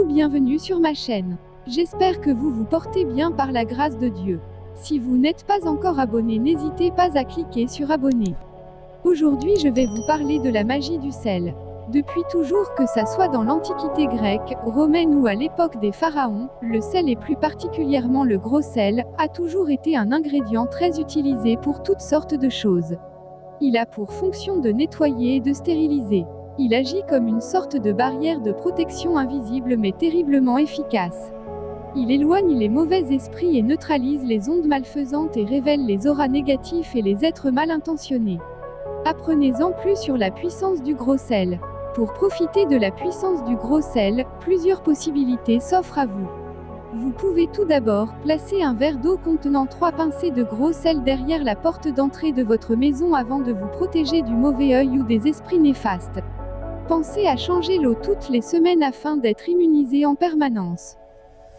tout, bienvenue sur ma chaîne. J'espère que vous vous portez bien par la grâce de Dieu. Si vous n'êtes pas encore abonné, n'hésitez pas à cliquer sur abonner. Aujourd'hui je vais vous parler de la magie du sel. Depuis toujours, que ça soit dans l'Antiquité grecque, romaine ou à l'époque des pharaons, le sel et plus particulièrement le gros sel, a toujours été un ingrédient très utilisé pour toutes sortes de choses. Il a pour fonction de nettoyer et de stériliser. Il agit comme une sorte de barrière de protection invisible mais terriblement efficace. Il éloigne les mauvais esprits et neutralise les ondes malfaisantes et révèle les auras négatifs et les êtres mal intentionnés. Apprenez-en plus sur la puissance du gros sel. Pour profiter de la puissance du gros sel, plusieurs possibilités s'offrent à vous. Vous pouvez tout d'abord placer un verre d'eau contenant 3 pincées de gros sel derrière la porte d'entrée de votre maison avant de vous protéger du mauvais œil ou des esprits néfastes. Pensez à changer l'eau toutes les semaines afin d'être immunisé en permanence.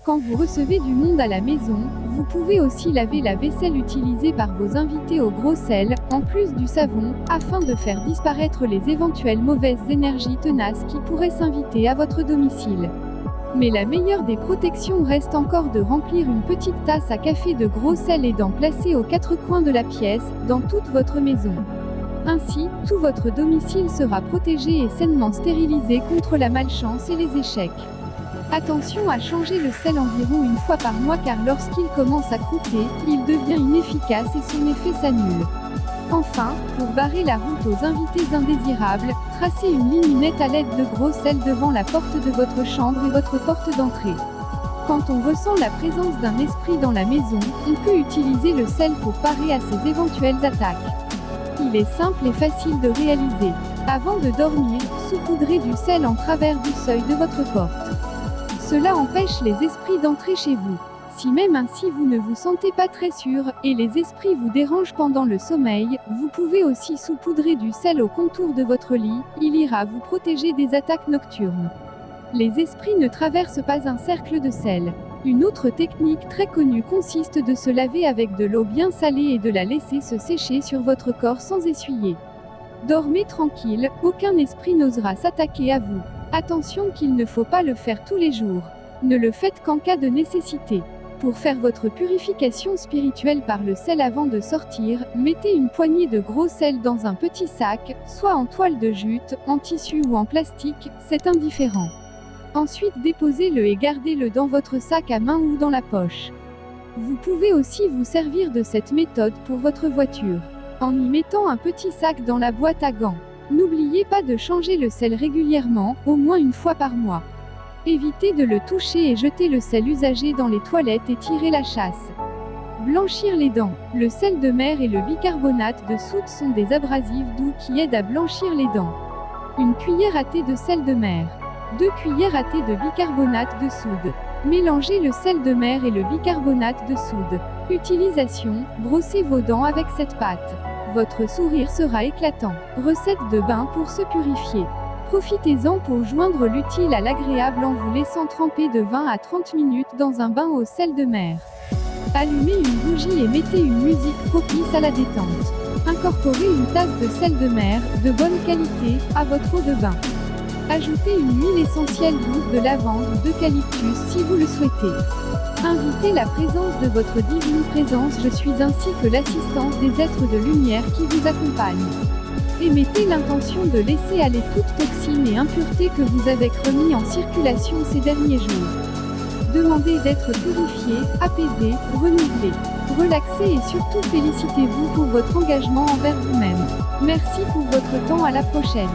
Quand vous recevez du monde à la maison, vous pouvez aussi laver la vaisselle utilisée par vos invités au gros sel, en plus du savon, afin de faire disparaître les éventuelles mauvaises énergies tenaces qui pourraient s'inviter à votre domicile. Mais la meilleure des protections reste encore de remplir une petite tasse à café de gros sel et d'en placer aux 4 coins de la pièce, dans toute votre maison. Ainsi, tout votre domicile sera protégé et sainement stérilisé contre la malchance et les échecs. Attention à changer le sel environ une fois par mois car lorsqu'il commence à croûter, il devient inefficace et son effet s'annule. Enfin, pour barrer la route aux invités indésirables, tracez une ligne nette à l'aide de gros sel devant la porte de votre chambre et votre porte d'entrée. Quand on ressent la présence d'un esprit dans la maison, on peut utiliser le sel pour parer à ces éventuelles attaques. Il est simple et facile de réaliser. Avant de dormir, saupoudrez du sel en travers du seuil de votre porte. Cela empêche les esprits d'entrer chez vous. Si même ainsi vous ne vous sentez pas très sûr, et les esprits vous dérangent pendant le sommeil, vous pouvez aussi saupoudrer du sel au contour de votre lit, il ira vous protéger des attaques nocturnes. Les esprits ne traversent pas un cercle de sel. Une autre technique très connue consiste de se laver avec de l'eau bien salée et de la laisser se sécher sur votre corps sans essuyer. Dormez tranquille, aucun esprit n'osera s'attaquer à vous. Attention qu'il ne faut pas le faire tous les jours. Ne le faites qu'en cas de nécessité. Pour faire votre purification spirituelle par le sel avant de sortir, mettez une poignée de gros sel dans un petit sac, soit en toile de jute, en tissu ou en plastique, c'est indifférent. Ensuite déposez-le et gardez-le dans votre sac à main ou dans la poche. Vous pouvez aussi vous servir de cette méthode pour votre voiture, en y mettant un petit sac dans la boîte à gants. N'oubliez pas de changer le sel régulièrement, au moins une fois par mois. Évitez de le toucher et jetez le sel usagé dans les toilettes et tirez la chasse. Blanchir les dents. Le sel de mer et le bicarbonate de soude sont des abrasifs doux qui aident à blanchir les dents. Une cuillère à thé de sel de mer. 2 cuillères à thé de bicarbonate de soude. Mélangez le sel de mer et le bicarbonate de soude. Utilisation, brossez vos dents avec cette pâte. Votre sourire sera éclatant. Recette de bain pour se purifier. Profitez-en pour joindre l'utile à l'agréable en vous laissant tremper de 20 à 30 minutes dans un bain au sel de mer. Allumez une bougie et mettez une musique propice à la détente. Incorporez une tasse de sel de mer, de bonne qualité, à votre eau de bain. Ajoutez une huile essentielle douce de lavande ou d'eucalyptus si vous le souhaitez. Invitez la présence de votre divine présence je suis ainsi que l'assistance des êtres de lumière qui vous accompagnent. Et mettez l'intention de laisser aller toute toxine et impureté que vous avez remis en circulation ces derniers jours. Demandez d'être purifié, apaisé, renouvelé. Relaxez et surtout félicitez-vous pour votre engagement envers vous-même. Merci pour votre temps, à la prochaine.